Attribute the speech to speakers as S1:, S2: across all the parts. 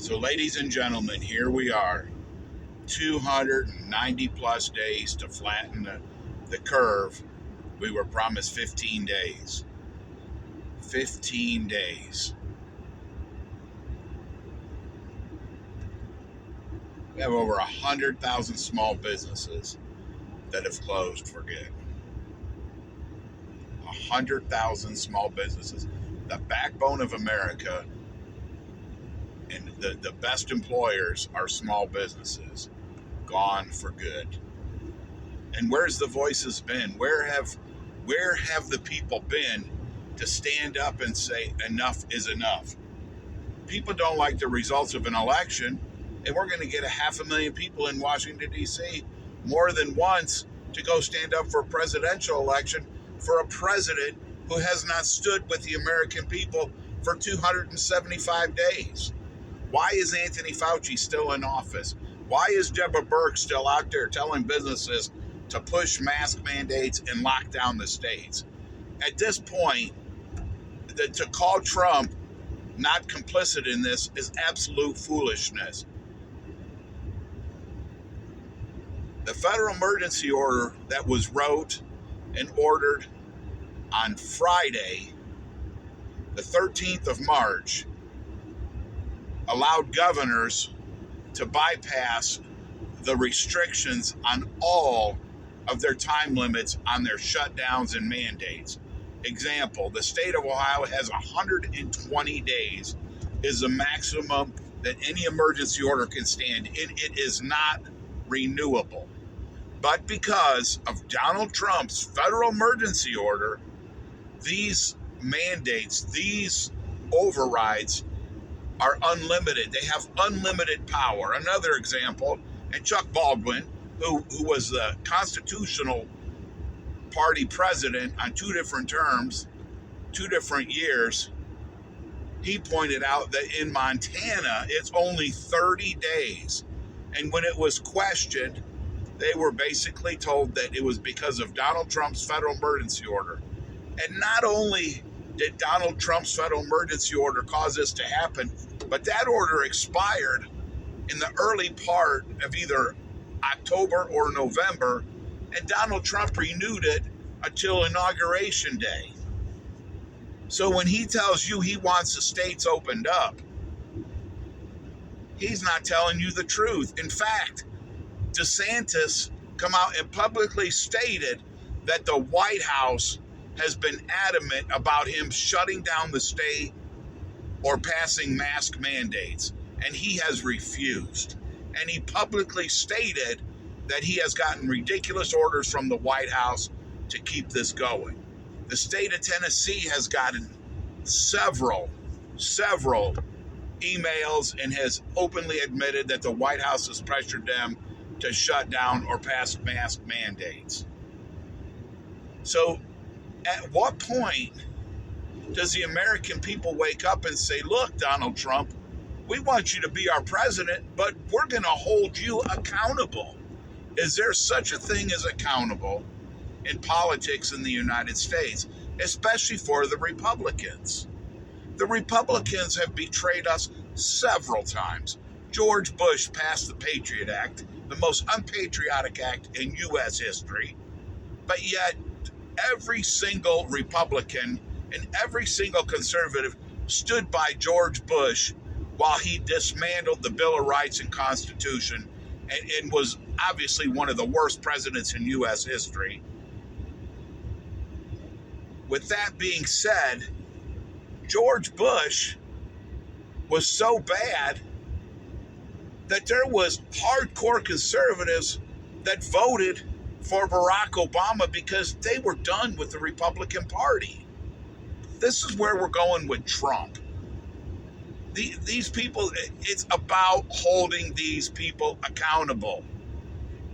S1: So, ladies and gentlemen, here we are, 290 plus days to flatten the curve. We were promised 15 days. 15 days. We have over 100,000 small businesses that have closed for good. 100,000 small businesses. The backbone of America and the best employers are small businesses. Gone for good. And where's the voices been? Where have the people been to stand up and say enough is enough? People don't like the results of an election, and we're going to get 500,000 people in Washington, D.C. more than once to go stand up for a presidential election for a president who has not stood with the American people for 275 days. Why is Anthony Fauci still in office? Why is Deborah Birx still out there telling businesses to push mask mandates and lock down the states? At this point, to call Trump not complicit in this is absolute foolishness. The federal emergency order that was wrote and ordered on Friday, the 13th of March, allowed governors to bypass the restrictions on all of their time limits on their shutdowns and mandates. Example, the state of Ohio has 120 days is the maximum that any emergency order can stand, and it is not renewable. But because of Donald Trump's federal emergency order, these mandates, these overrides are unlimited. They have unlimited power. Another example, and Chuck Baldwin, who was the constitutional party president on two different terms, 2 different years, he pointed out that in Montana, it's only 30 days. And when it was questioned, they were basically told that it was because of Donald Trump's federal emergency order. And not only did Donald Trump's federal emergency order cause this to happen, but that order expired in the early part of either October or November, and Donald Trump renewed it until Inauguration Day. So when he tells you he wants the states opened up, he's not telling you the truth. In fact, DeSantis come out and publicly stated that the White House has been adamant about him shutting down the state or passing mask mandates, and he has refused. And he publicly stated that he has gotten ridiculous orders from the White House to keep this going. The state of Tennessee has gotten several emails and has openly admitted that the White House has pressured them to shut down or pass mask mandates. So at what point does the American people wake up and say, look, Donald Trump, we want you to be our president, but we're going to hold you accountable? Is there such a thing as accountable in politics in the United States, especially for the Republicans? The Republicans have betrayed us several times. George Bush passed the Patriot Act, the most unpatriotic act in U.S. history, but yet every single Republican and every single conservative stood by George Bush while he dismantled the Bill of Rights and Constitution and was obviously one of the worst presidents in U.S. history. With that being said, George Bush was so bad that there was hardcore conservatives that voted for Barack Obama because they were done with the Republican Party. This is where we're going with Trump. These people, it's about holding these people accountable.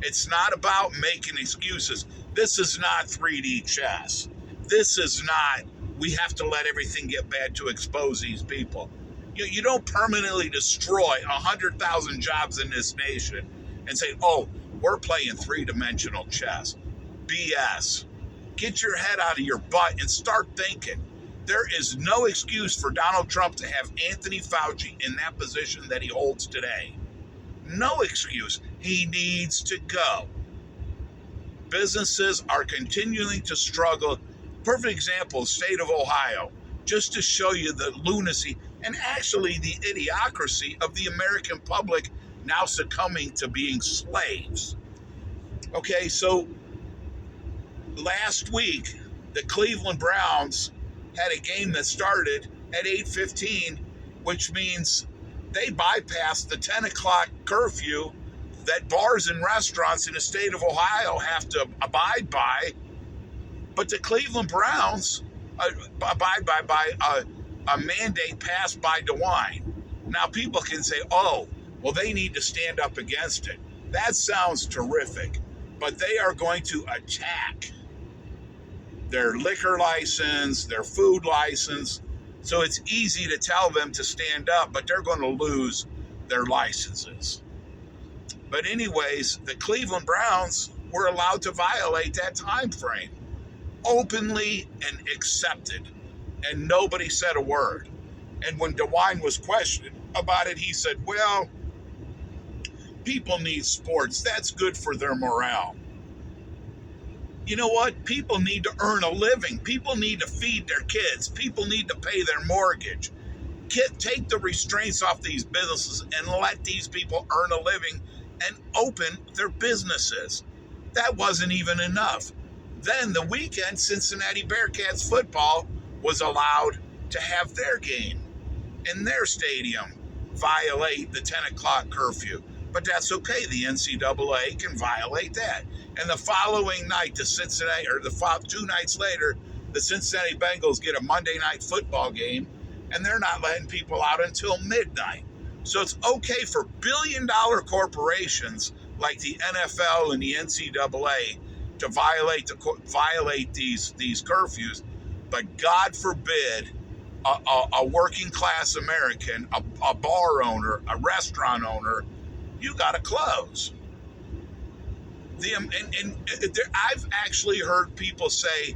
S1: It's not about making excuses. This is not 3D chess. This is not, we have to let everything get bad to expose these people. You don't permanently destroy 100,000 jobs in this nation and say, oh, we're playing 3-dimensional chess. BS. Get your head out of your butt and start thinking. There is no excuse for Donald Trump to have Anthony Fauci in that position that he holds today. No excuse. He needs to go. Businesses are continuing to struggle. Perfect example, state of Ohio, just to show you the lunacy and actually the idiocracy of the American public now succumbing to being slaves. Okay, so last week, the Cleveland Browns had a game that started at 8:15, which means they bypassed the 10 o'clock curfew that bars and restaurants in the state of Ohio have to abide by. But the Cleveland Browns abide by a mandate passed by DeWine. Now people can say, oh, well, they need to stand up against it. That sounds terrific, but they are going to attack their liquor license, their food license. So it's easy to tell them to stand up, but they're going to lose their licenses. But anyways, the Cleveland Browns were allowed to violate that time frame openly and accepted, and nobody said a word. And when DeWine was questioned about it, he said, well, people need sports. That's good for their morale. You know what? People need to earn a living. People need to feed their kids. People need to pay their mortgage. Take the restraints off these businesses and let these people earn a living and open their businesses. That wasn't even enough. Then the weekend, Cincinnati Bearcats football was allowed to have their game in their stadium violate the 10 o'clock curfew. But that's okay. The NCAA can violate that. And the following night, the 2 nights later, the Cincinnati Bengals get a Monday night football game, and they're not letting people out until midnight. So it's okay for billion-dollar corporations like the NFL and the NCAA to violate these curfews, but God forbid a working-class American, a bar owner, a restaurant owner, you got to close. I've actually heard people say,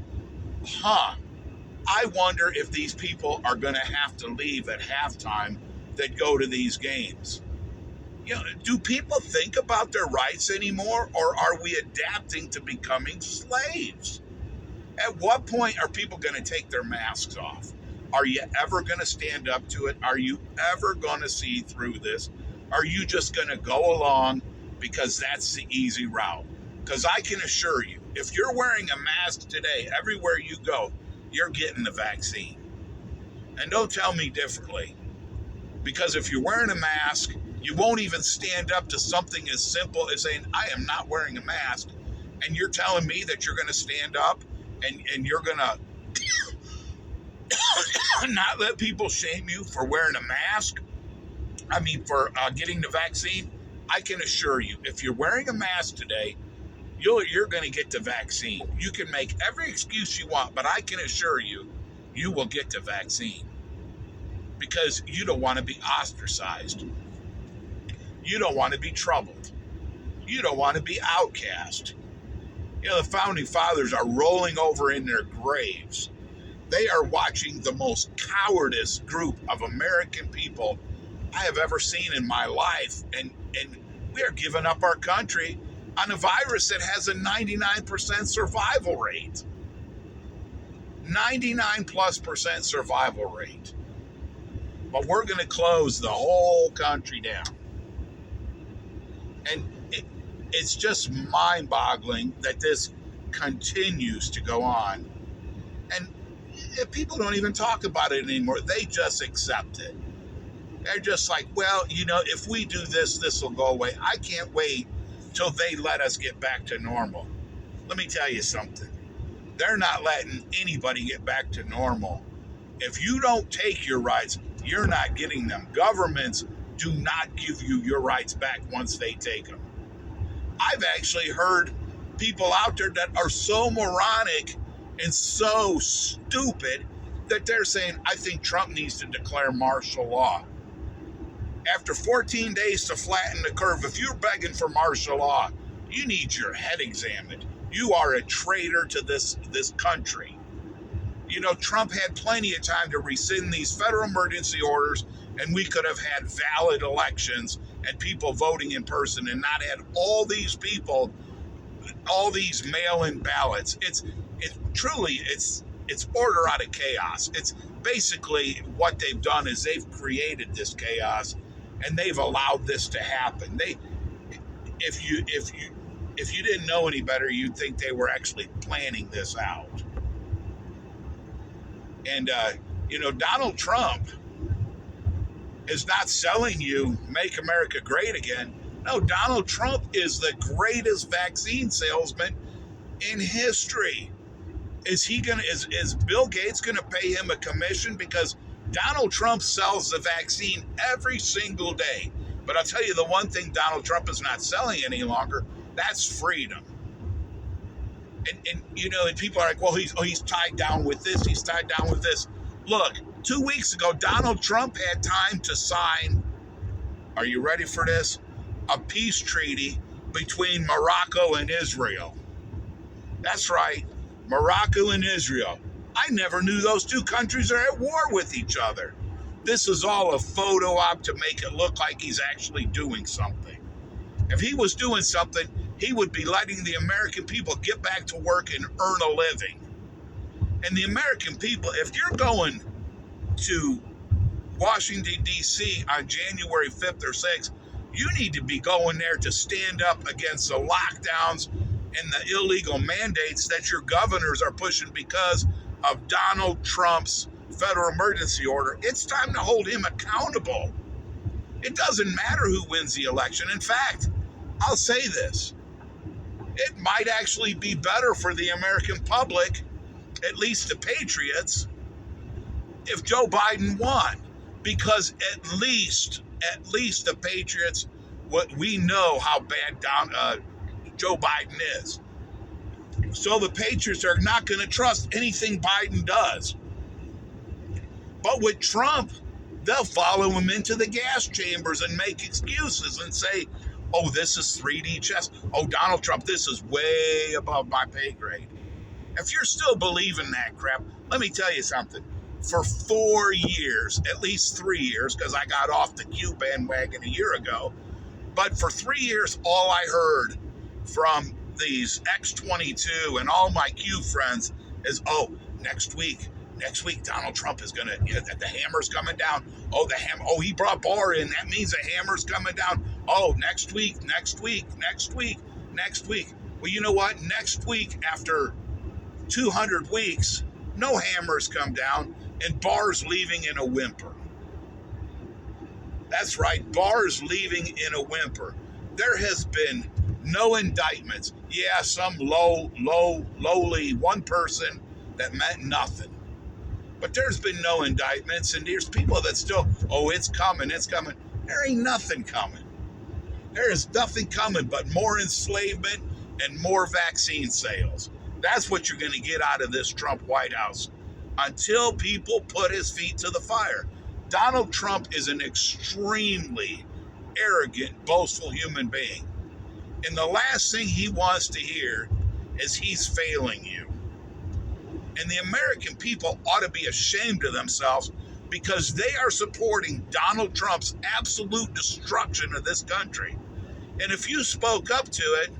S1: I wonder if these people are going to have to leave at halftime that go to these games. You know, do people think about their rights anymore, or are we adapting to becoming slaves? At what point are people going to take their masks off? Are you ever going to stand up to it? Are you ever going to see through this? Are you just going to go along because that's the easy route? Because I can assure you, if you're wearing a mask today, everywhere you go, you're getting the vaccine. And don't tell me differently. Because if you're wearing a mask, you won't even stand up to something as simple as saying, I am not wearing a mask. And you're telling me that you're going to stand up and you're going to not let people shame you for wearing a mask? I mean, for getting the vaccine? I can assure you, if you're wearing a mask today, you're going to get the vaccine. You can make every excuse you want, but I can assure you, you will get the vaccine. Because you don't want to be ostracized. You don't want to be troubled. You don't want to be outcast. You know, the founding fathers are rolling over in their graves. They are watching the most cowardice group of American people I have ever seen in my life. And we are giving up our country on a virus that has a 99% survival rate. 99+% survival rate. But we're going to close the whole country down. And it's just mind-boggling that this continues to go on. And people don't even talk about it anymore. They just accept it. They're just like, well, you know, if we do this, this will go away. I can't wait till they let us get back to normal. Let me tell you something. They're not letting anybody get back to normal. If you don't take your rights, you're not getting them. Governments do not give you your rights back once they take them. I've actually heard people out there that are so moronic and so stupid that they're saying, I think Trump needs to declare martial law. After 14 days to flatten the curve, if you're begging for martial law, you need your head examined. You are a traitor to this country. Trump had plenty of time to rescind these federal emergency orders, and we could have had valid elections and people voting in person and not had all these people, all these mail-in ballots. It's order out of chaos. It's basically what they've done is they've created this chaos and they've allowed this to happen. If you didn't know any better, you'd think they were actually planning this out. And Donald Trump is not selling you "Make America Great Again." No, Donald Trump is the greatest vaccine salesman in history. Is Bill Gates gonna pay him a commission? Because Donald Trump sells the vaccine every single day. But I'll tell you the one thing Donald Trump is not selling any longer, that's freedom. And people are like, well, he's tied down with this, he's tied down with this. Look, 2 weeks ago, Donald Trump had time to sign, are you ready for this? A peace treaty between Morocco and Israel. That's right, Morocco and Israel. I never knew those two countries are at war with each other. This is all a photo op to make it look like he's actually doing something. If he was doing something, he would be letting the American people get back to work and earn a living. And the American people, if you're going to Washington, D.C. on January 5th or 6th, you need to be going there to stand up against the lockdowns and the illegal mandates that your governors are pushing because of Donald Trump's federal emergency order. It's time to hold him accountable. It doesn't matter who wins the election. In fact, I'll say this. It might actually be better for the American public, at least the patriots, if Joe Biden won. Because at least the patriots, we know how bad Joe Biden is. So the patriots are not going to trust anything Biden does. But with Trump, they'll follow him into the gas chambers and make excuses and say, oh, this is 3D chess. Oh, Donald Trump, this is way above my pay grade. If you're still believing that crap, let me tell you something. For 4 years, at least 3 years, because I got off the Q bandwagon a year ago, but for 3 years, all I heard from these X22 and all my Q friends is, oh, next week, Donald Trump is going to, the hammer's coming down. Oh, he brought Barr in. That means the hammer's coming down. Oh, next week. Well, you know what? Next week, after 200 weeks, no hammers come down, and Barr's leaving in a whimper. That's right, Barr's leaving in a whimper. There has been no indictments. Yeah, some lowly one person that meant nothing. But there's been no indictments, and there's people that still, oh, it's coming. There ain't nothing coming. There is nothing coming but more enslavement and more vaccine sales. That's what you're going to get out of this Trump White House until people put his feet to the fire. Donald Trump is an extremely arrogant, boastful human being. And the last thing he wants to hear is he's failing you. And the American people ought to be ashamed of themselves because they are supporting Donald Trump's absolute destruction of this country. And if you spoke up to it,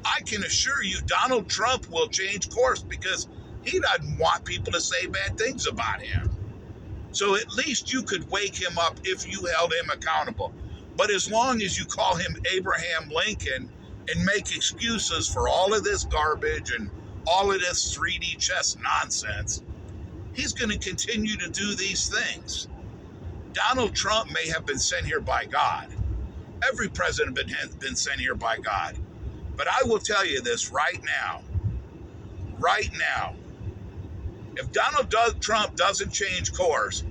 S1: I can assure you Donald Trump will change course because he doesn't want people to say bad things about him. So at least you could wake him up if you held him accountable. But as long as you call him Abraham Lincoln and make excuses for all of this garbage and all of this 3D chess nonsense, he's going to continue to do these things. Donald Trump may have been sent here by God. Every president has been sent here by God. But I will tell you this right now. If Donald Trump doesn't change course,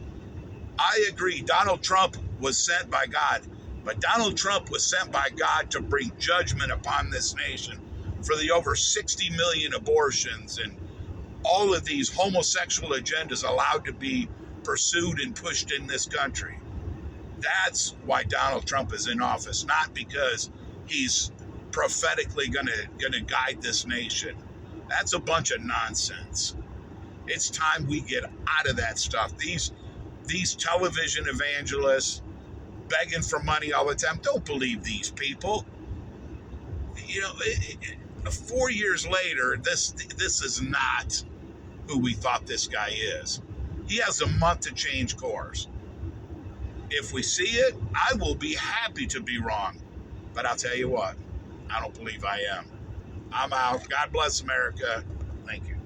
S1: I agree, Donald Trump was sent by God. But Donald Trump was sent by God to bring judgment upon this nation for the over 60 million abortions and all of these homosexual agendas allowed to be pursued and pushed in this country. That's why Donald Trump is in office, not because he's prophetically going to guide this nation. That's a bunch of nonsense. It's time we get out of that stuff. These television evangelists begging for money all the time. Don't believe these people. You know, 4 years later, this is not who we thought this guy is. He has a month to change course. If we see it, I will be happy to be wrong. But I'll tell you what, I don't believe I am. I'm out. God bless America. Thank you.